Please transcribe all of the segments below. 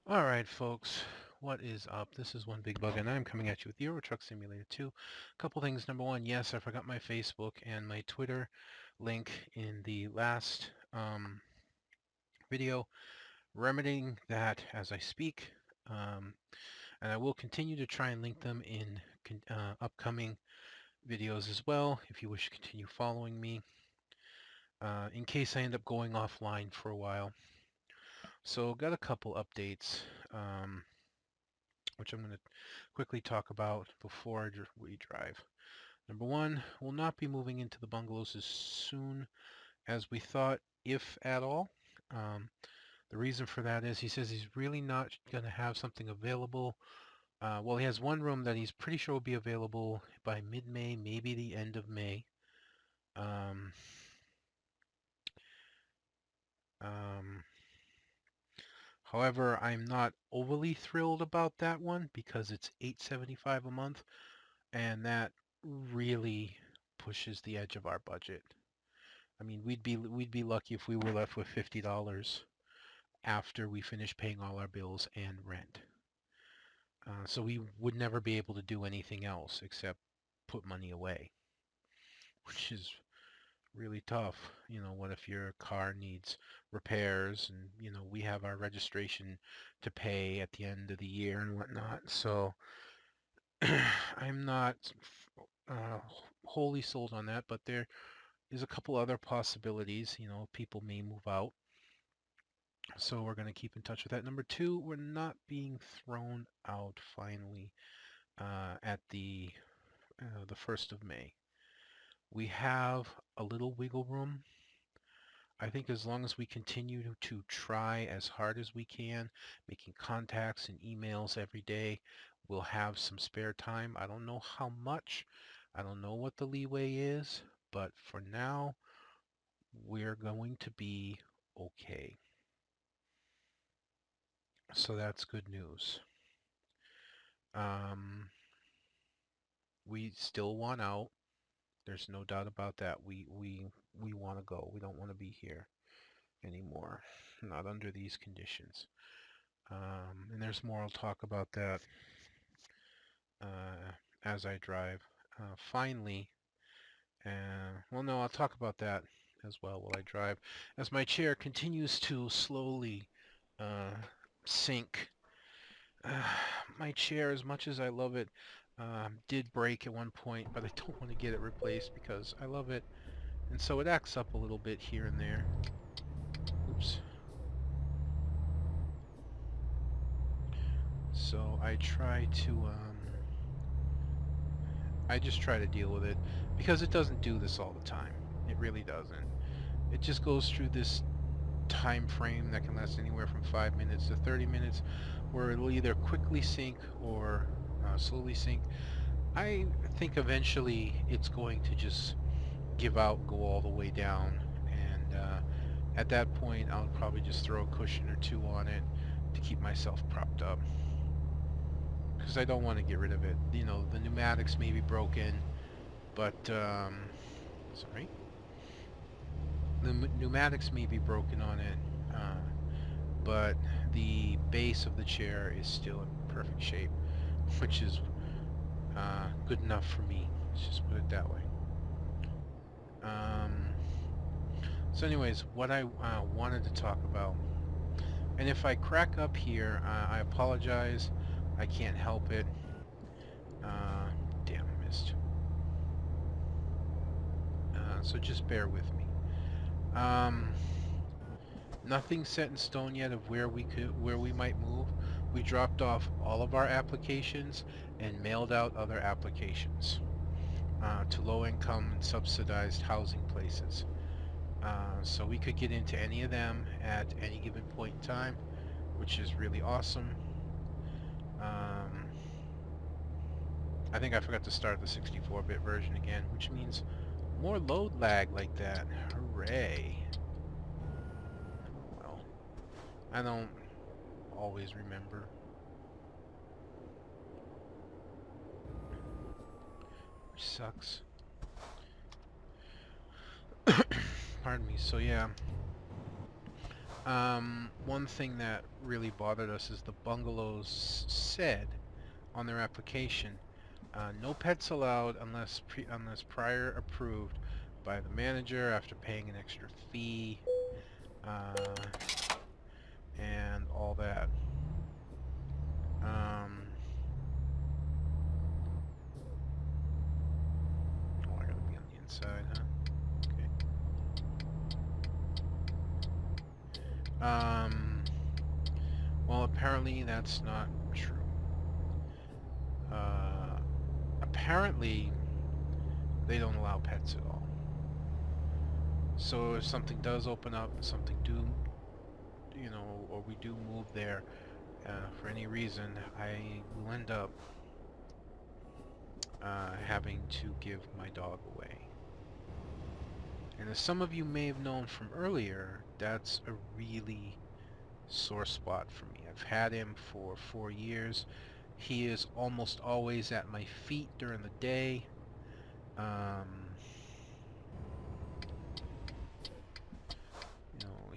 Alright folks, what is up? This is One Big Bug and I'm coming at you with Euro Truck Simulator 2. Couple things. Number one, yes, I forgot my Facebook and my Twitter link in the last video, remedying that as I speak. Um, and I will continue to try and link them in upcoming videos as well, if you wish to continue following me, in case I end up going offline for a while. So got a couple updates. Which I'm going to quickly talk about before we drive. Number one, we'll not be moving into the bungalows as soon as we thought, if at all. Um, the reason for that is he says he's really not going to have something available. Well, he has one room that he's pretty sure will be available by mid-May, maybe the end of May. Um, um, However, I'm not overly thrilled about that one because it's $875 a month, and that really pushes the edge of our budget. I mean, we'd be lucky if we were left with $50 after we finish paying all our bills and rent. So we would never be able to do anything else except put money away, which is really tough. You know, what if your car needs repairs and, we have our registration to pay at the end of the year and whatnot. So I'm not uh, wholly sold on that, but there's a couple other possibilities. People may move out. So we're going to keep in touch with that. Number two, we're not being thrown out finally at the 1st of May. We have a little wiggle room. I think as long as we continue to try as hard as we can, making contacts and emails every day, we'll have some spare time. I don't know how much. I don't know what the leeway is, but for now, we're going to be okay. So that's good news. Um, we still want out. There's no doubt about that. We want to go. We don't want to be here anymore. Not under these conditions. And there's more. I'll talk about that as I drive. Finally, well, no, I'll talk about that as well while I drive. As my chair continues to slowly sink. Uh, my chair, as much as I love it, did break at one point, but I don't want to get it replaced because I love it. And so it acts up a little bit here and there. Oops. So I just try to deal with it because it doesn't do this all the time. It really doesn't. It just goes through this time frame that can last anywhere from 5 minutes to 30 minutes where it'll either quickly sink or slowly sink. I think eventually it's going to just give out and go all the way down, and at that point I'll probably just throw a cushion or two on it to keep myself propped up because I don't want to get rid of it. The pneumatics may be broken, but sorry, the pneumatics may be broken on it, but the base of the chair is still in perfect shape, which is good enough for me. Let's just put it that way. Um, so anyways, what I wanted to talk about, and if I crack up here, I apologize. I can't help it. Damn, I missed. So just bear with me. Nothing set in stone yet of where we might move. We dropped off all of our applications and mailed out other applications to low-income and subsidized housing places. So we could get into any of them at any given point in time, which is really awesome. I think I forgot to start the 64-bit version again, which means more load lag like that. Hooray. Well, I don't always remember. Which sucks. Pardon me. So yeah, One thing that really bothered us is the bungalows said on their application, no pets allowed unless prior approved by the manager after paying an extra fee, uh, and all that. Oh, I gotta be on the inside, huh? Okay. Well, apparently that's not true. Apparently they don't allow pets at all. So if something does open up, something do, or we do move there, for any reason, I will end up having to give my dog away. And as some of you may have known from earlier, that's a really sore spot for me. I've had him for 4 years. He is almost always at my feet during the day.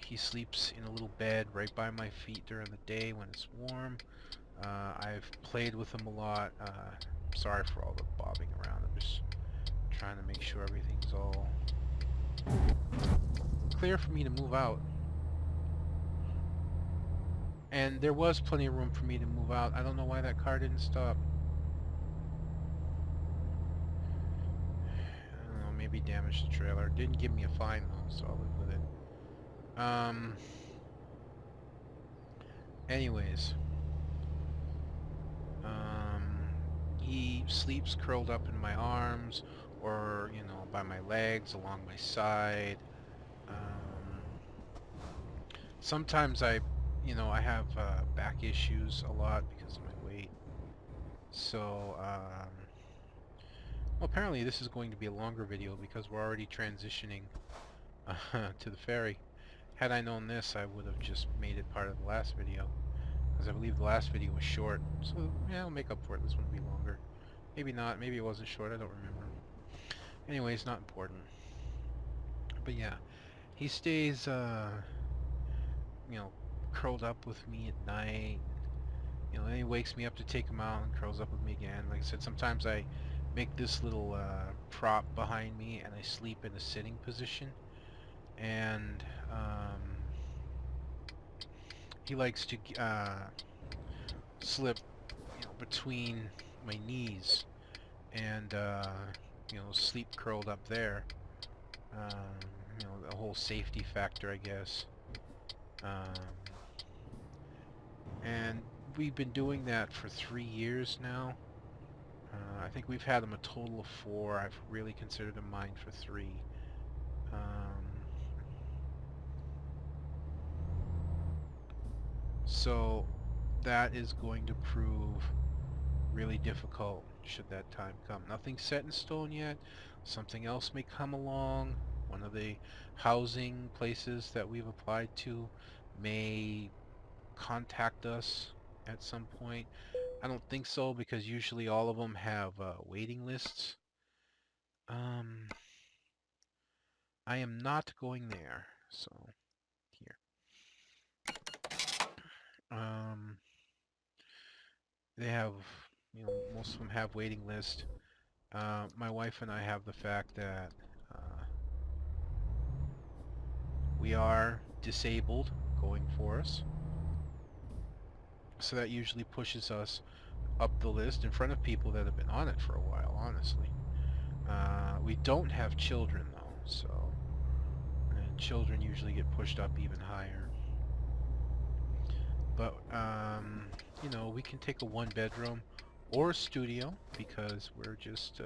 He sleeps in a little bed right by my feet during the day when it's warm. I've played with him a lot. Sorry for all the bobbing around. I'm just trying to make sure everything's all clear for me to move out. And there was plenty of room for me to move out. I don't know why that car didn't stop. I don't know, maybe damaged the trailer. Didn't give me a fine though, so I'll live with it. Anyways. He sleeps curled up in my arms or, by my legs, along my side. Sometimes I have back issues a lot because of my weight. So, well, apparently this is going to be a longer video because we're already transitioning to the ferry. Had I known this, I would have just made it part of the last video, because I believe the last video was short. So, yeah, I'll make up for it. This one will be longer. Maybe not. Maybe it wasn't short. I don't remember. Anyway, it's not important. But yeah, he stays, curled up with me at night. Then he wakes me up to take him out and curls up with me again. Like I said, sometimes I make this little prop behind me and I sleep in a sitting position. And he likes to slip, between my knees and sleep curled up there. The whole safety factor, I guess. And we've been doing that for 3 years now. I think we've had him a total of 4. I've really considered him mine for 3. So that is going to prove really difficult should that time come. Nothing's set in stone yet. Something else may come along. One of the housing places that we've applied to may contact us at some point. I don't think so, because usually all of them have waiting lists. I am not going there, so here. They have, most of them have waiting list. My wife and I have the fact that we are disabled going for us. So that usually pushes us up the list in front of people that have been on it for a while, honestly. We don't have children though, so children usually get pushed up even higher. But, we can take a 1-bedroom or a studio because we're just,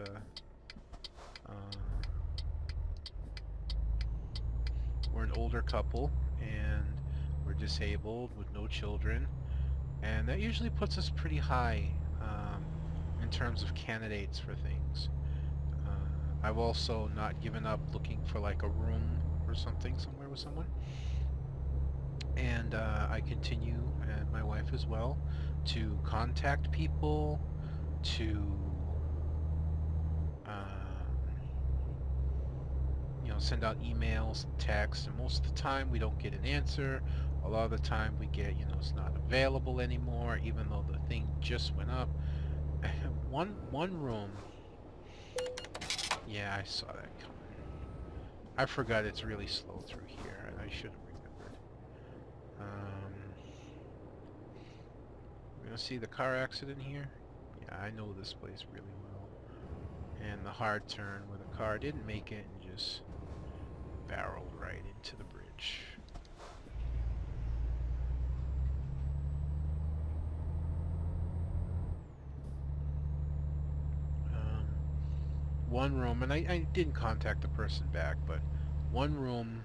we're an older couple and we're disabled with no children, and that usually puts us pretty high in terms of candidates for things. I've also not given up looking for like a room or something somewhere with someone, and I continue, and my wife as well, to contact people, to send out emails, texts, and most of the time we don't get an answer, A lot of the time we get, it's not available anymore, even though the thing just went up. One room. Yeah, I saw that coming. I forgot it's really slow through here, and I should have remembered. We're gonna see the car accident here. Yeah, I know this place really well. And the hard turn where the car didn't make it and just barreled right into the bridge. One room, and I didn't contact the person back, but one room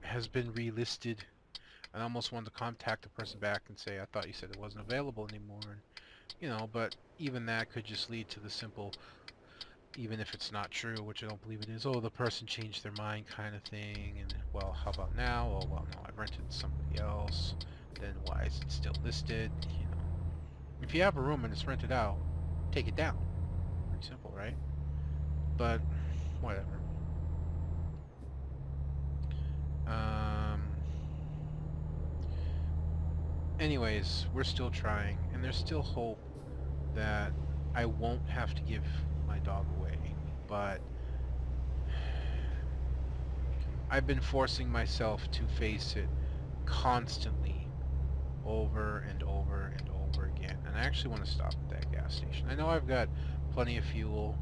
has been relisted. I almost wanted to contact the person back and say, I thought you said it wasn't available anymore. And, but even that could just lead to the simple, even if it's not true, which I don't believe it is, oh, the person changed their mind kind of thing, and, well, how about now? Oh, well, no, I've rented to somebody else. Then why is it still listed? If you have a room and it's rented out, take it down. Pretty simple, right? But, whatever. Anyways, we're still trying, and there's still hope that I won't have to give my dog away, but I've been forcing myself to face it constantly over and over and over again, and I actually want to stop at that gas station. I know I've got plenty of fuel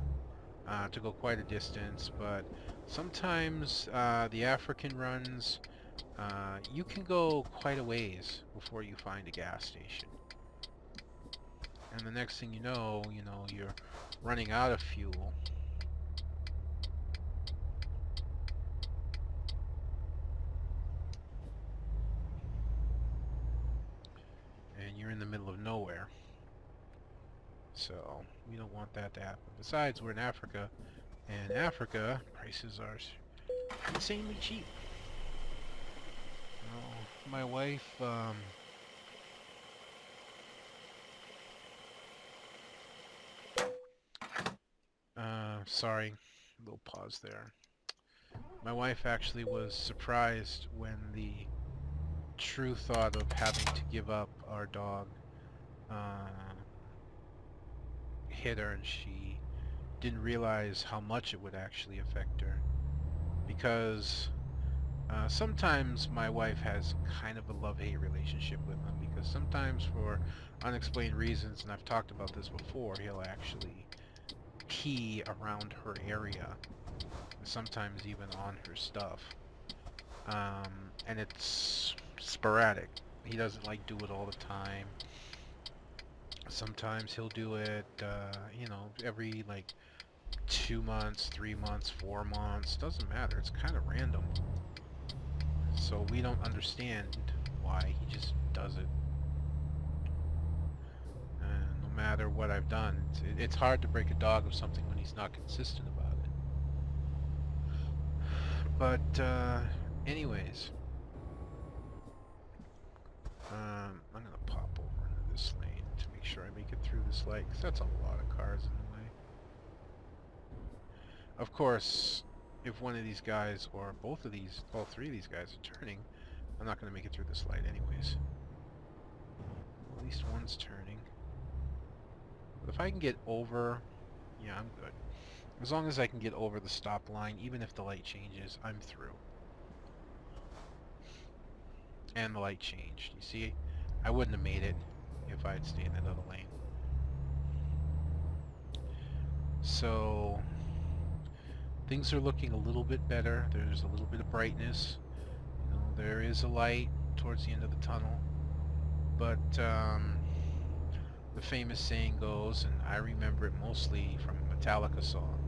to go quite a distance, but sometimes the African runs, you can go quite a ways before you find a gas station. And the next thing you know, you're running out of fuel. And you're in the middle of nowhere. So, we don't want that to happen. Besides, we're in Africa, and Africa, prices are insanely cheap. My wife, sorry, a little pause there. My wife actually was surprised when the true thought of having to give up our dog hit her, and she didn't realize how much it would actually affect her. Because sometimes my wife has kind of a love-hate relationship with him, because sometimes for unexplained reasons, and I've talked about this before, he'll actually pee around her area, sometimes even on her stuff. And it's sporadic. He doesn't do it all the time. Sometimes he'll do it, every 2 months, 3 months, 4 months. Doesn't matter. It's kind of random. So we don't understand why he just does it. No matter what I've done, it's hard to break a dog of something when he's not consistent about it. But anyways, I'm gonna pop over into this lane to make sure I make it through this light, because that's a lot of cars in the way. Of course, if one of these guys, or all three of these guys are turning, I'm not going to make it through this light anyways. At least one's turning. But if I can get over, yeah, I'm good. As long as I can get over the stop line, even if the light changes, I'm through. And the light changed. You see, I wouldn't have made it if I had stayed in that other lane. So things are looking a little bit better. There's a little bit of brightness. There is a light towards the end of the tunnel. But the famous saying goes, and I remember it mostly from a Metallica song,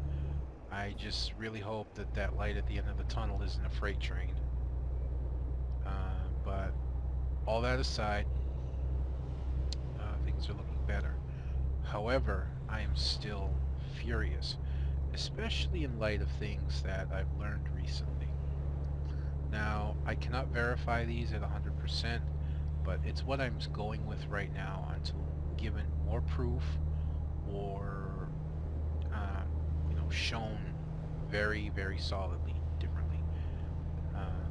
I just really hope that that light at the end of the tunnel isn't a freight train. But all that aside, things are looking better. However, I am still furious, especially in light of things that I've learned recently. Now, I cannot verify these at 100%, but it's what I'm going with right now until given more proof or shown very, very solidly differently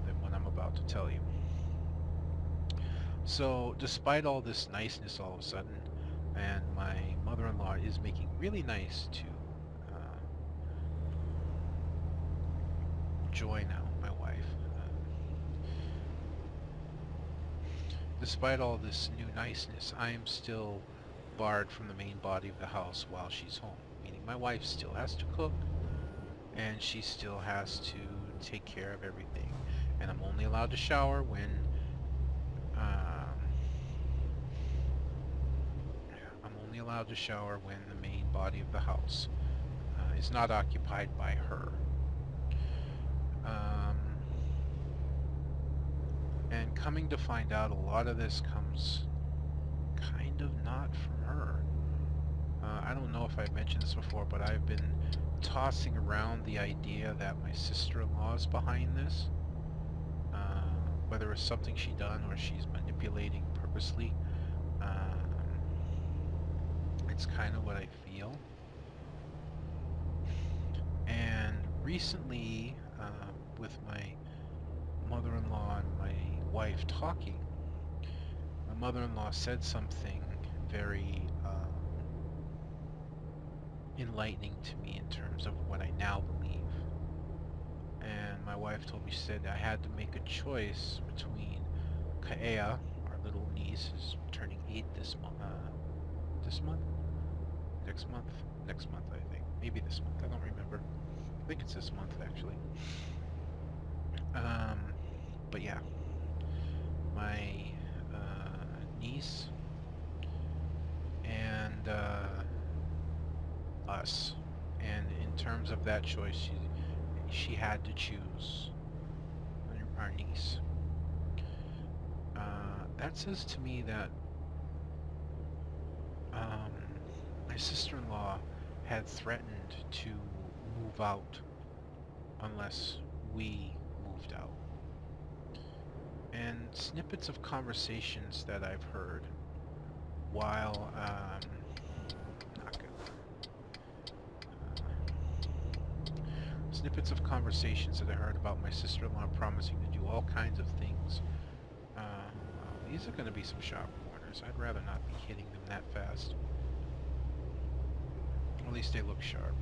than what I'm about to tell you. So despite all this niceness all of a sudden, and my mother-in-law is making really nice to Joy now, my wife. Despite all this new niceness, I am still barred from the main body of the house while she's home. Meaning my wife still has to cook, and she still has to take care of everything. And I'm only allowed to shower when the main body of the house is not occupied by her. And coming to find out, a lot of this comes kind of not from her. I don't know if I've mentioned this before, but I've been tossing around the idea that my sister-in-law is behind this. Whether it's something she done or she's manipulating purposely. It's kind of what I feel. And recently, with my mother-in-law and my wife talking, my mother-in-law said something very enlightening to me in terms of what I now believe. And my wife told me, she said I had to make a choice between Kaea, our little niece, is turning 8 this month. Next month, I think. Maybe this month. I don't remember. I think it's this month, actually. But yeah, my niece and us. And in terms of that choice, she had to choose our niece. That says to me that my sister-in-law had threatened to move out unless we moved out. And snippets of conversations that I've heard while not good. Snippets of conversations that I heard about my sister-in-law promising to do all kinds of things. These are going to be some sharp corners. I'd rather not be hitting them that fast. At least they look sharp.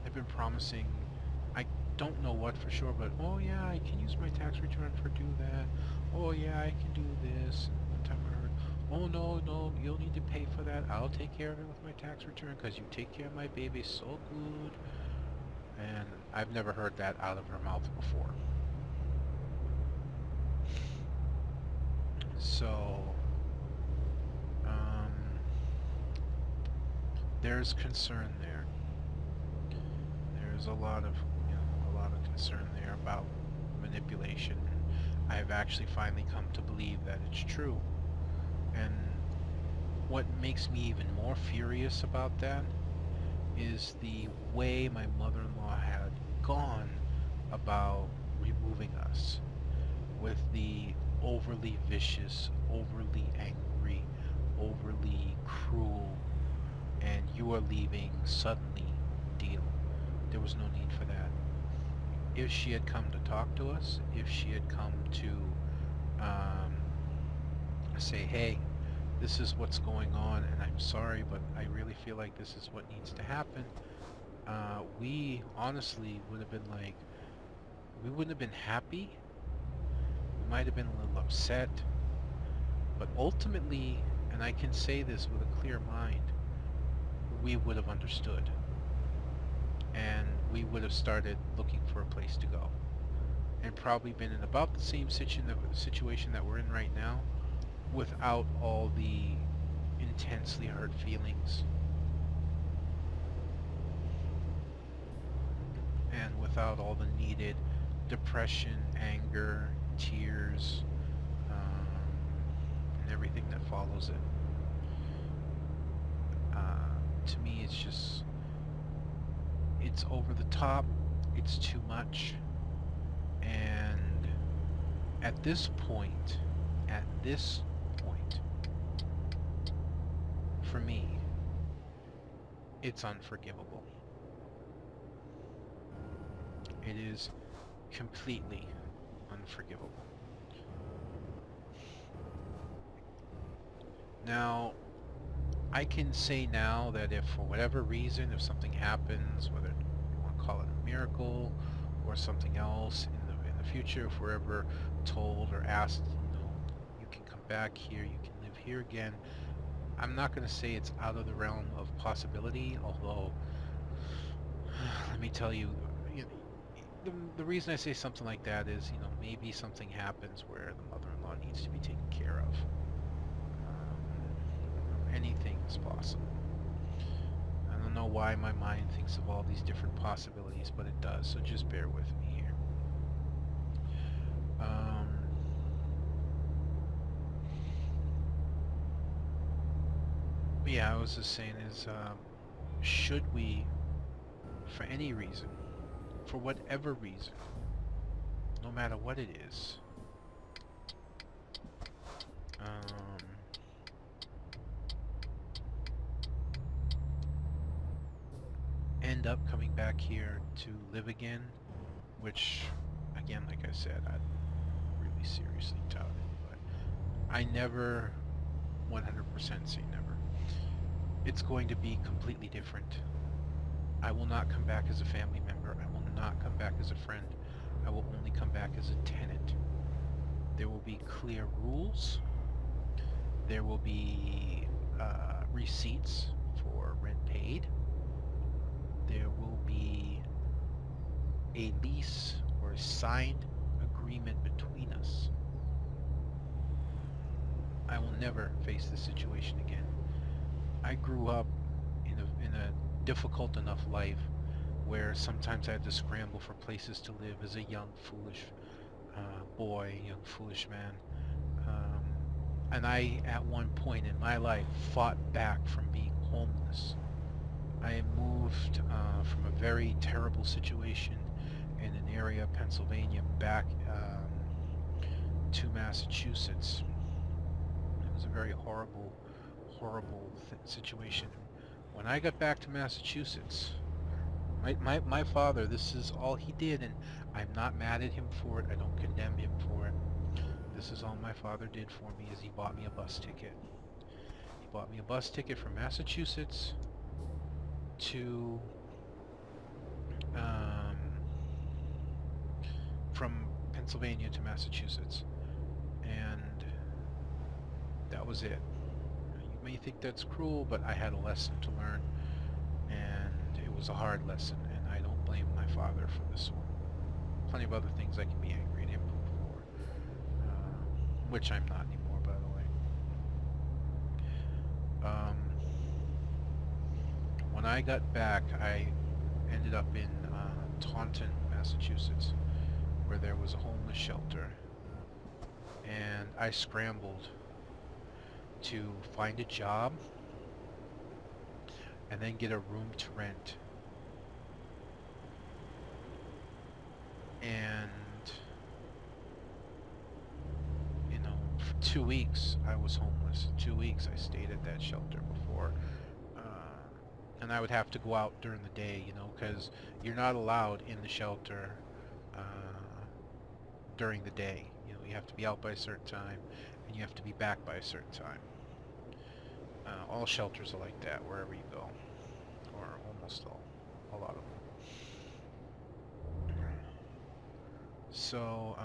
They've been promising, I don't know what for sure, but oh yeah, I can use my tax return for do that. Oh yeah, I can do this. One time I heard, oh no, you'll need to pay for that. I'll take care of it with my tax return because you take care of my baby so good. And I've never heard that out of her mouth before. So, there's concern there. There's a lot of concern there about manipulation. I've actually finally come to believe that it's true. And what makes me even more furious about that is the way my mother-in-law had gone about removing us, with the overly vicious, overly angry, overly cruel, and you are leaving suddenly deal. There was no need for that. If she had come to talk to us, if she had come to say, hey, this is what's going on and I'm sorry, but I really feel like this is what needs to happen, we honestly would have been like, we wouldn't have been happy. We might have been a little upset, but ultimately, and I can say this with a clear mind, we would have understood. And we would have started looking for a place to go. And probably been in about the same situation that we're in right now, without all the intensely hurt feelings. And without all the needed depression, anger, tears, and everything that follows it. To me, it's just, it's over the top, it's too much, and at this point, for me, it's unforgivable. It is completely unforgivable. Now, I can say now that if for whatever reason, if something happens, whether you want to call it a miracle or something else in the future, if we're ever told or asked, you can come back here, you can live here again, I'm not going to say it's out of the realm of possibility, although let me tell you, you the reason I say something like that is, maybe something happens where the mother-in-law needs to be taken care of. Anything is possible. I don't know why my mind thinks of all these different possibilities, but it does, so just bear with me here. Yeah, I was just saying is, should we, for any reason, for whatever reason, no matter what it is, end up coming back here to live again, which, again, like I said, I really seriously doubt it, but I never 100% say never. It's going to be completely different. I will not come back as a family member. I will not come back as a friend. I will only come back as a tenant. There will be clear rules. There will be receipts for rent paid. There will be a lease or a signed agreement between us. I will never face this situation again. I grew up in a difficult enough life where sometimes I had to scramble for places to live as a young, foolish boy, young, foolish man. And I, at one point in my life, fought back from being homeless. I moved from a very terrible situation in an area of Pennsylvania back to Massachusetts. It was a very horrible, situation. When I got back to Massachusetts, my father, this is all he did, and I'm not mad at him for it. I don't condemn him for it. This is all my father did for me, is he bought me a bus ticket. He bought me a bus ticket from Massachusetts to from Pennsylvania to Massachusetts, and that was it. You may think that's cruel, but I had a lesson to learn, and it was a hard lesson, and I don't blame my father for this one. Plenty of other things I can be angry at him for, which I'm not anymore, by the way. When I got back, I ended up in Taunton, Massachusetts, where there was a homeless shelter, and I scrambled to find a job and then get a room to rent. And, for 2 weeks I was homeless. 2 weeks I stayed at that shelter before. And I would have to go out during the day, because you're not allowed in the shelter during the day. You have to be out by a certain time, and you have to be back by a certain time. All shelters are like that wherever you go, or almost all, a lot of them. So,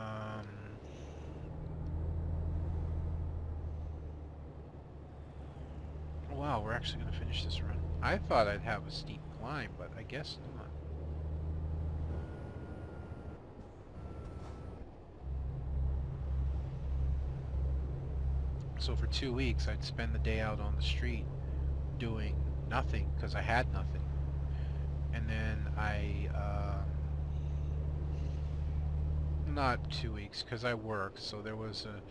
wow, we're actually going to finish this run. I thought I'd have a steep climb, but I guess not. So for 2 weeks, I'd spend the day out on the street doing nothing because I had nothing. And then not 2 weeks because I worked, so there was a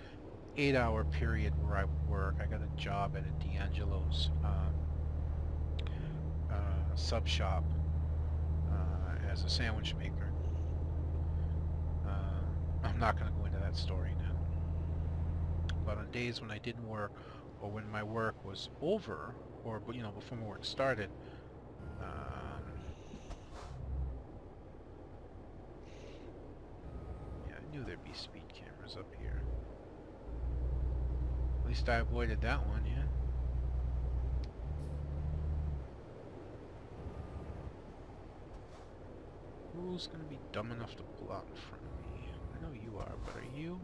8-hour period where I would work. I got a job at a D'Angelo's sub shop as a sandwich maker. I'm not going to go into that story now. But on days when I didn't work, or when my work was over, or before my work started, Yeah, I knew there'd be speed cameras up here. At least I avoided that one, yeah. Who's gonna be dumb enough to pull out in front of me? I know you are, but are you?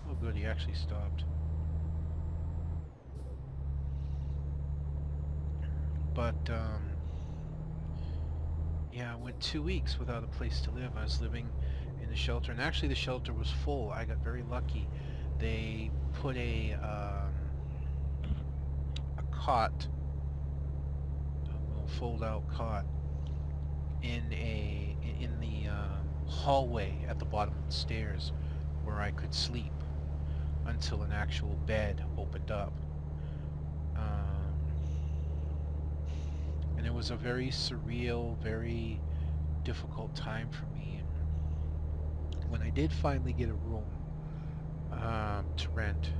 Oh good, he actually stopped. But, yeah, I went 2 weeks without a place to live. I was living in a shelter, and actually the shelter was full. I got very lucky. They put a cot, a little fold-out cot, in the hallway at the bottom of the stairs where I could sleep until an actual bed opened up. And it was a very surreal, very difficult time for me. And when I did finally get a room to rent,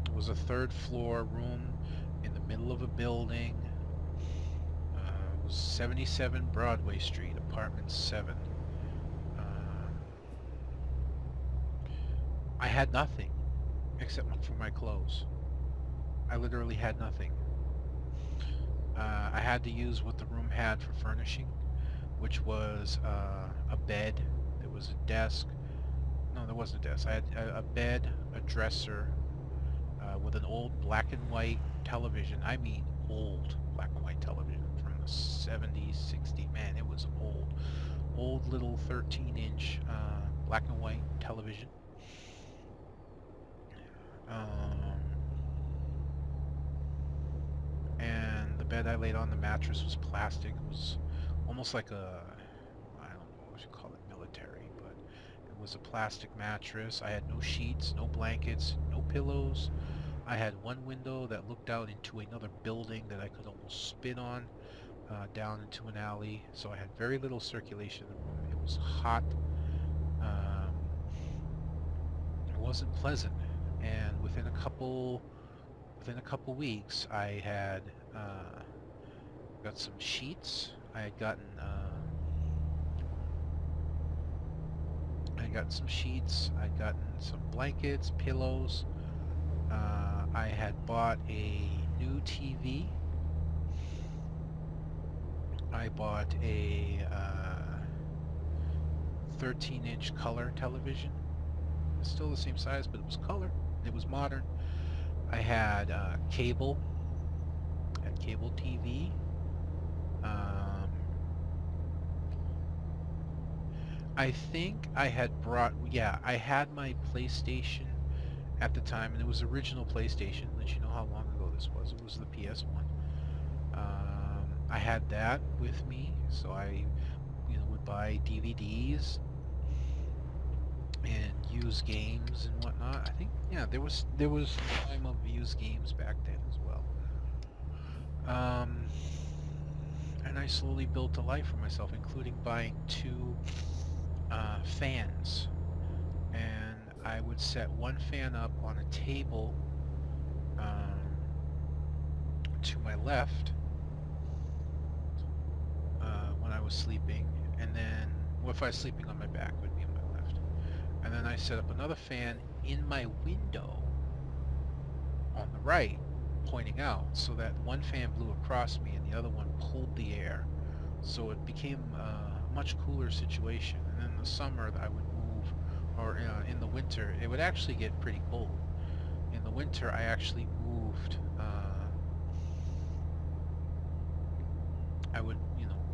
it was a third floor room in the middle of a building. It was 77 Broadway Street, apartment 7. I had nothing except for my clothes. I literally had nothing. I had to use what the room had for furnishing, which was a bed. There was a desk. No, there wasn't a desk. I had a bed, a dresser, with an old black and white television. I mean old black and white television from the 70s, 60s. Man, it was old. Old little 13-inch black and white television. And the bed I laid on, the mattress was plastic. It was almost like a, I don't know what you call it, military, but it was a plastic mattress. I had no sheets, no blankets, no pillows. I had one window that looked out into another building that I could almost spit on, down into an alley. So I had very little circulation in the room. It was hot. It wasn't pleasant. And within a couple weeks, I had got some sheets. I had gotten some sheets. I'd gotten some blankets, pillows. I had bought a new TV. I bought a 13-inch color television. It's still the same size, but it was color. It was modern. I had cable TV. I think I had brought, yeah, I had my PlayStation at the time, and it was original PlayStation. Let you know how long ago this was. It was the PS1. I had that with me, so I, would buy DVDs and use games and whatnot. I think, yeah, there was time of used games back then as well. And I slowly built a life for myself, including buying 2 fans. And I would set one fan up on a table to my left when I was sleeping, and then, well, if I was sleeping on my back, it would be on my left. And then I set up another fan in my window on the right, pointing out, so that one fan blew across me and the other one pulled the air. So it became a much cooler situation. And in the summer, I would move, or in the winter, it would actually get pretty cold. In the winter, I actually moved. I would,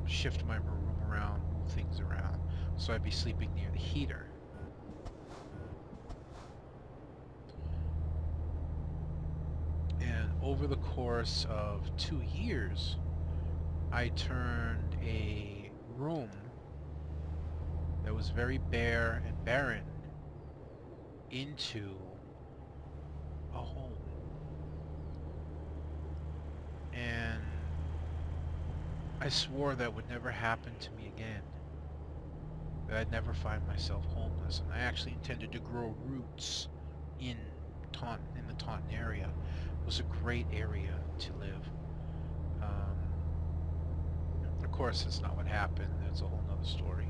shift my room around, move things around, so I'd be sleeping near the heater. And over the course of 2 years, I turned a room that was very bare and barren into a home. And I swore that would never happen to me again. That I'd never find myself homeless. And I actually intended to grow roots in the Taunton area. It was a great area to live. course, that's not what happened. That's a whole nother story.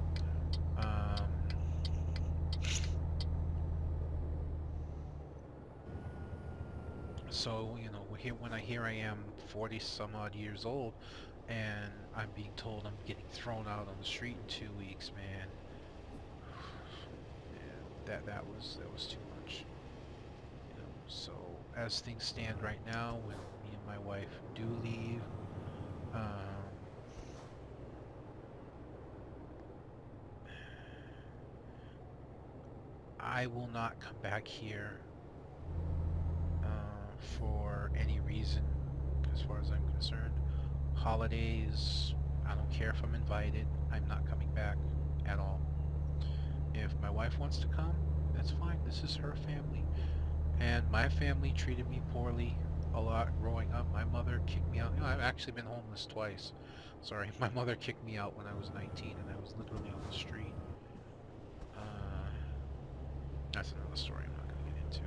So, you know, when I am 40 some odd years old, and I'm being told I'm getting thrown out on the street in 2 weeks, man, that was too much. You know, so as things stand right now, when me and my wife do leave, I will not come back here for any reason, as far as I'm concerned. Holidays, I don't care if I'm invited. I'm not coming back at all. If my wife wants to come, that's fine. This is her family. And my family treated me poorly a lot growing up. My mother kicked me out. You know, I've actually been homeless twice. Sorry, my mother kicked me out when I was 19 and I was literally on the street. That's another story I'm not going to get into.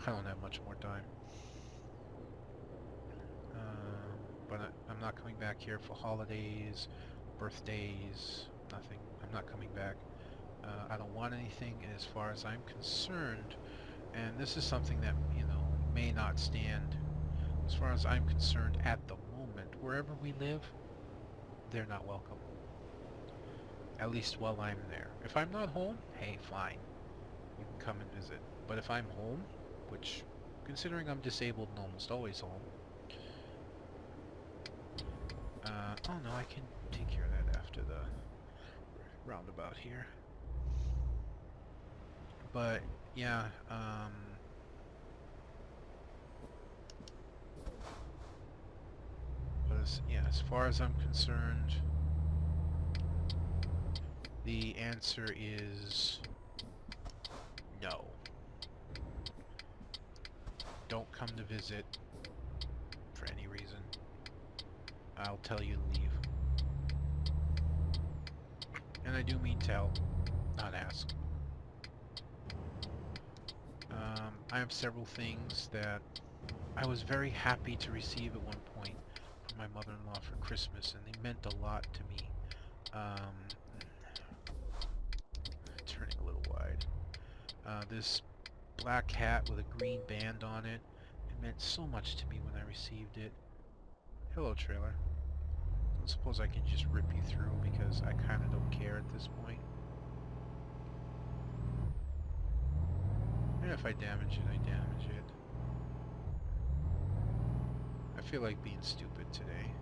I don't have much more time. But I'm not coming back here for holidays, birthdays, nothing. I'm not coming back. I don't want anything as far as I'm concerned, and this is something that, you know, may not stand. As far as I'm concerned at the moment, wherever we live, they're not welcome. At least while I'm there. If I'm not home, hey, fine. You can come and visit. But if I'm home, which, considering I'm disabled and almost always home, oh no, I can take care of that after the roundabout here. But, yeah, as far as I'm concerned, the answer is no. Don't come to visit for any reason. I'll tell you to leave. And I do mean tell, not ask. I have several things that I was very happy to receive at one point from my mother-in-law for Christmas, and they meant a lot to me. Turning a little wide. This black hat with a green band on it, it meant so much to me when I received it. Hello, trailer. I don't suppose I can just rip you through because I kind of don't care at this point. And if I damage it, I damage it. I feel like being stupid today.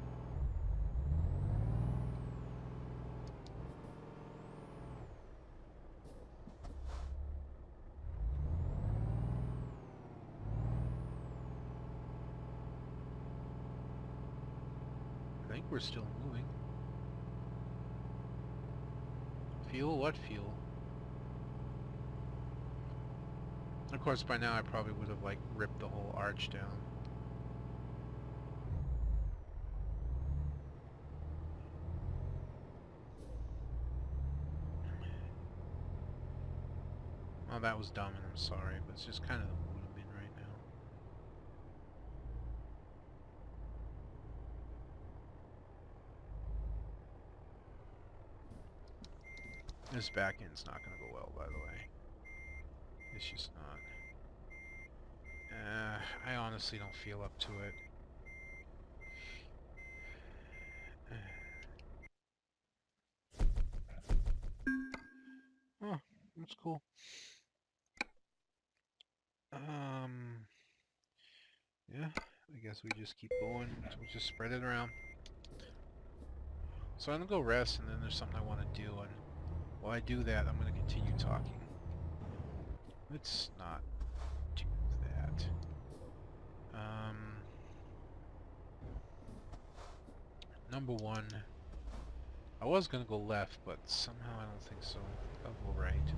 I think we're still moving. Fuel? What fuel? Of course, by now I probably would have, like, ripped the whole arch down. Oh, that was dumb and I'm sorry, but it's just kind of the mood I'm in right now. This back end's not going to go well, by the way. It's just not. I honestly don't feel up to it. Oh, that's cool. Yeah, I guess we just keep going. So we'll just spread it around. So I'm gonna go rest, and then there's something I want to do, and while I do that, I'm gonna continue talking. Let's not do that. Number one, I was gonna go left, but somehow I don't think so. I'll go right.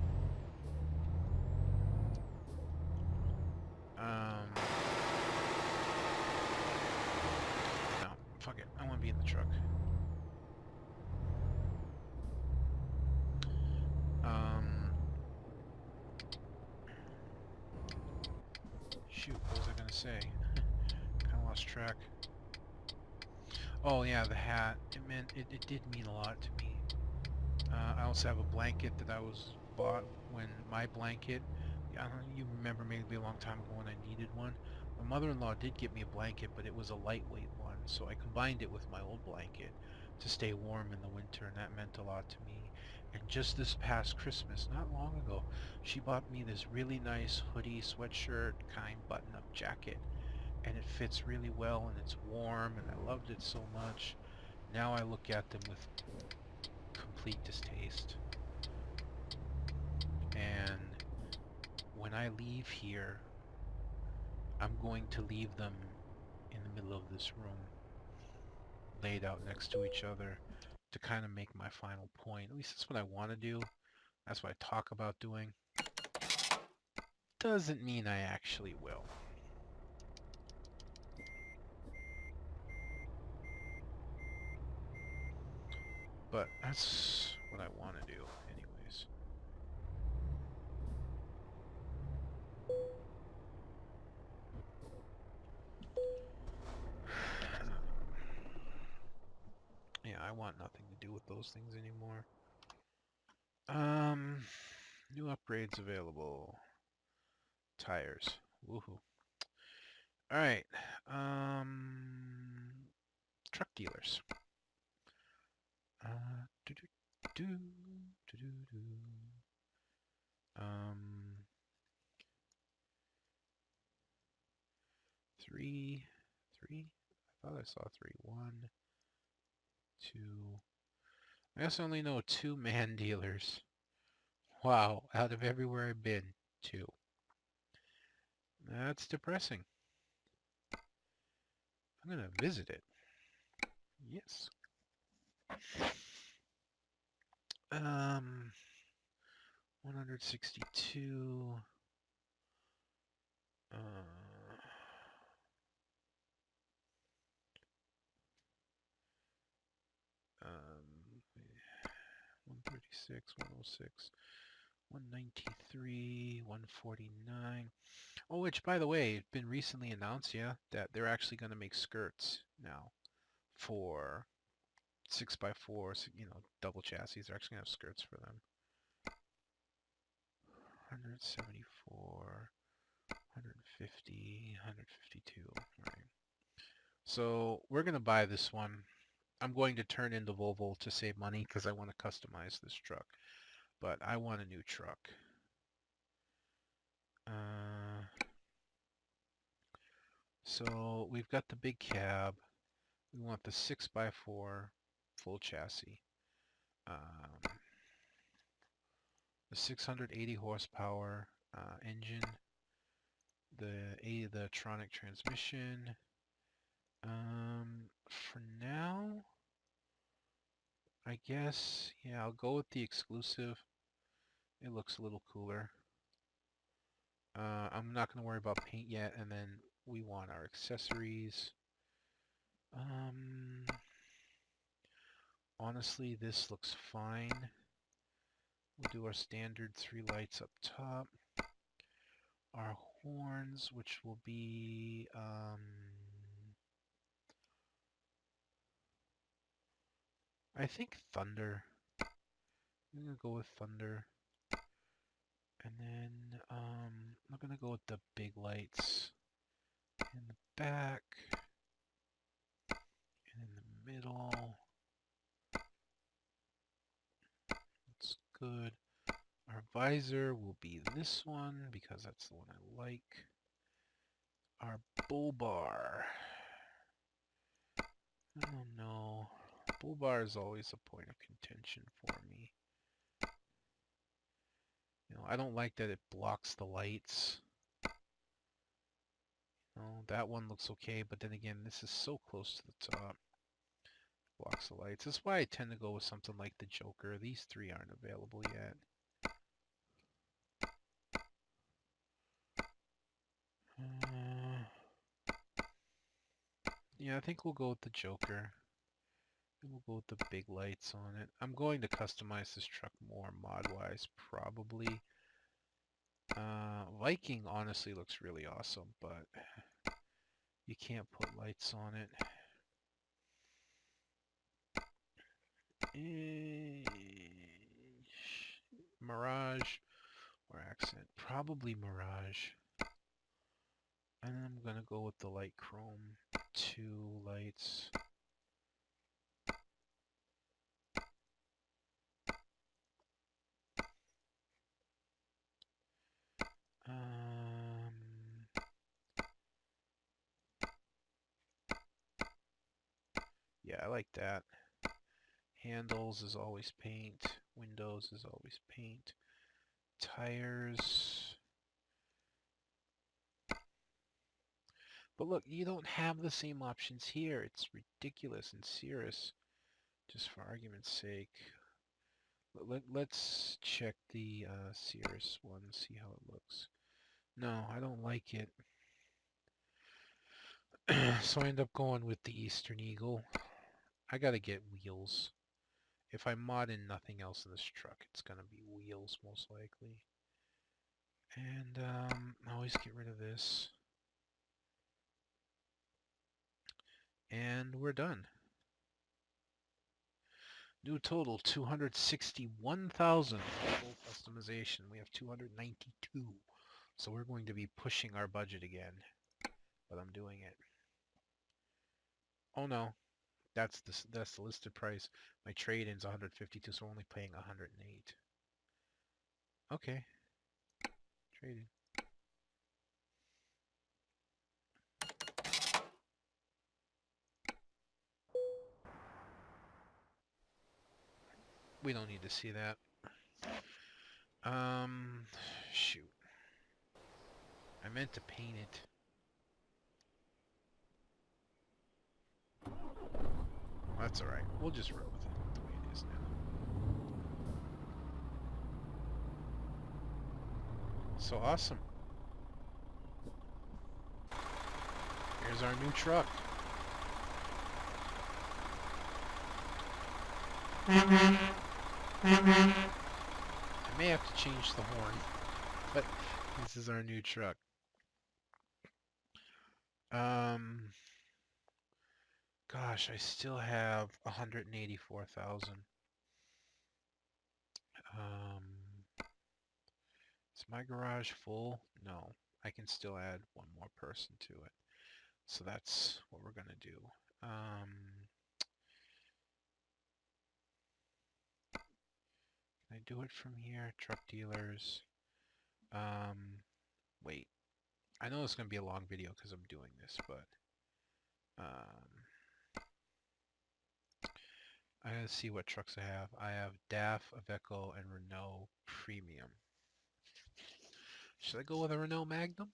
No, fuck it. I want to be in the truck. Shoot, what was I gonna say? Kinda lost track. Oh yeah, the hat. It did mean a lot to me. I also have a blanket that I was bought when my blanket. Yeah, you remember maybe a long time ago when I needed one. My mother-in-law did get me a blanket, but it was a lightweight one, so I combined it with my old blanket to stay warm in the winter, and that meant a lot to me. And just this past Christmas, not long ago, she bought me this really nice hoodie, sweatshirt, kind button-up jacket, and it fits really well, and it's warm, and I loved it so much. Now I look at them with complete distaste. And when I leave here, I'm going to leave them in the middle of this room, laid out next to each other, to kind of make my final point. At least that's what I want to do. That's what I talk about doing. Doesn't mean I actually will. But that's what I want to do anyways. Yeah, I want nothing to do with those things anymore. Um, New upgrades available. Tires. Woohoo. Alright. Um, Truck dealers. Do do do do do do. Um, three, three. I thought I saw three. One, two. I guess I only know two man dealers. Wow, out of everywhere I've been, two. That's depressing. I'm gonna visit it. Yes. Um, 162. Uh, 136, 106, 193, 149. Oh, which, by the way, it's been recently announced, yeah, that they're actually going to make skirts now for 6x4, double chassis. They're actually going to have skirts for them. 174, 150, 152. All right. So we're going to buy this one. I'm going to turn in the Volvo to save money because I want to customize this truck. But I want a new truck. So we've got the big cab. We want the 6x4 full chassis. The 680 horsepower engine. The Tronic transmission. For now, I guess, yeah, I'll go with the exclusive. It looks a little cooler. I'm not going to worry about paint yet, and then we want our accessories. Honestly, this looks fine. We'll do our standard 3 lights up top. Our horns, which will be, I think thunder. I'm going to go with thunder. And then, I'm going to go with the big lights in the back and in the middle. That's good. Our visor will be this one because that's the one I like. Our bull bar. I don't know. Bull bar is always a point of contention for me. I don't like that it blocks the lights. That one looks okay, but then again, this is so close to the top. Blocks the lights. That's why I tend to go with something like the Joker. These three aren't available yet. Yeah, I think we'll go with the Joker. And we'll go with the big lights on it. I'm going to customize this truck more mod-wise, probably. Viking honestly looks really awesome, but you can't put lights on it. Eh, Mirage or Accent? Probably Mirage. And I'm gonna go with the light chrome. 2 lights. Yeah, I like that. Handles is always paint. Windows is always paint. Tires. But look, you don't have the same options here. It's ridiculous in Cirrus. Just for argument's sake. Let's check the Cirrus one, see how it looks. No, I don't like it. So I end up going with the Eastern Eagle. I gotta get wheels. If I mod in nothing else in this truck, it's gonna be wheels most likely. And I always get rid of this. And we're done. New total 261,000 full customization. We have 292. So we're going to be pushing our budget again. But I'm doing it. Oh no, that's the listed price. My trade-in's 152, so we're only paying 108. Okay, trade-in. We don't need to see that. Shoot. I meant to paint it. That's alright. We'll just roll with it the way it is now. So awesome. Here's our new truck. I may have to change the horn, but this is our new truck. Gosh, I still have 184,000. Is my garage full? No, I can still add one more person to it. So that's what we're gonna do. Can I do it from here? Truck dealers. Wait. I know it's gonna be a long video because I'm doing this, but I gotta see what trucks I have. I have DAF, Iveco, and Renault Premium. Should I go with a Renault Magnum?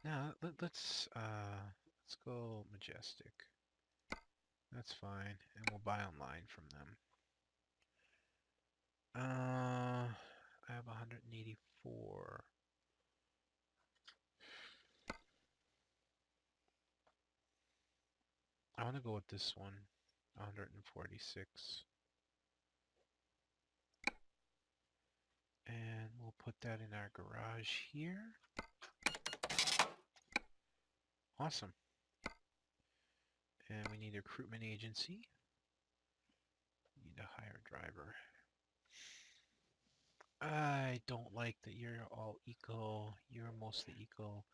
No, let's go Majestic. That's fine, and we'll buy online from them. I have 184. I want to go with this one, 146. And we'll put that in our garage here. Awesome. And we need a recruitment agency. Need a hire driver. I don't like that you're all eco. You're mostly eco.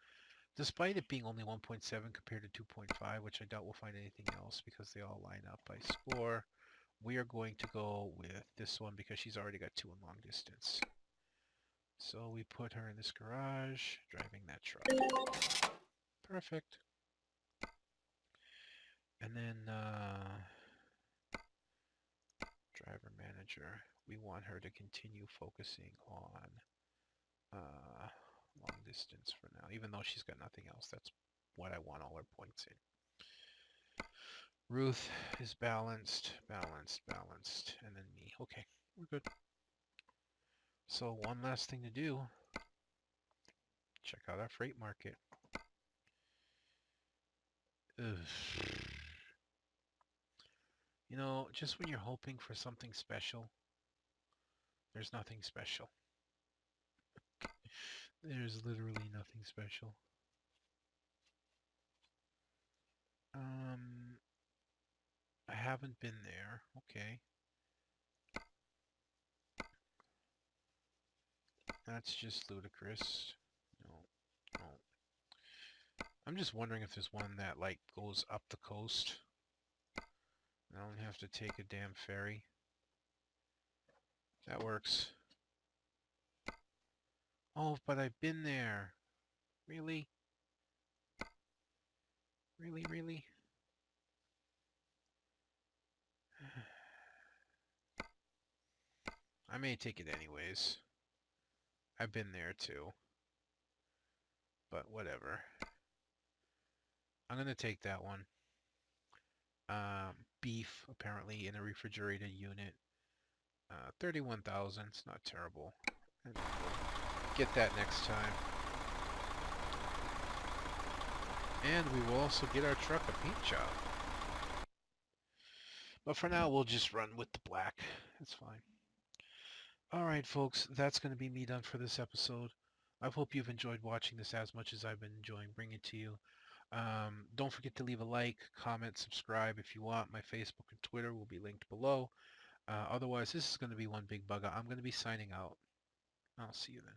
Despite it being only 1.7 compared to 2.5, which I doubt we'll find anything else because they all line up by score, we are going to go with this one because she's already got 2 in long distance. So we put her in this garage, driving that truck. Perfect. And then driver manager, we want her to continue focusing on long distance for now, even though she's got nothing else. That's what I want all her points in. Ruth is balanced, balanced, balanced, and then me. Okay, we're good. So one last thing to do. Check out our freight market. Ugh. You know, just when you're hoping for something special, there's nothing special. There's literally nothing special. I haven't been there. Okay. That's just ludicrous. No, no. I'm just wondering if there's one that, like, goes up the coast. I don't have to take a damn ferry. That works. Oh, but I've been there. Really? Really, really? I may take it anyways. I've been there too. But whatever. I'm gonna take that one. Beef, apparently, in a refrigerated unit. 31,000. It's not terrible. And we'll get that next time. And we will also get our truck a paint job. But for now, we'll just run with the black. It's fine. Alright, folks, that's going to be me done for this episode. I hope you've enjoyed watching this as much as I've been enjoying bringing it to you. Don't forget to leave a like, comment, subscribe if you want. My Facebook and Twitter will be linked below. Otherwise, this is going to be one big bug. I'm going to be signing out. I'll see you then.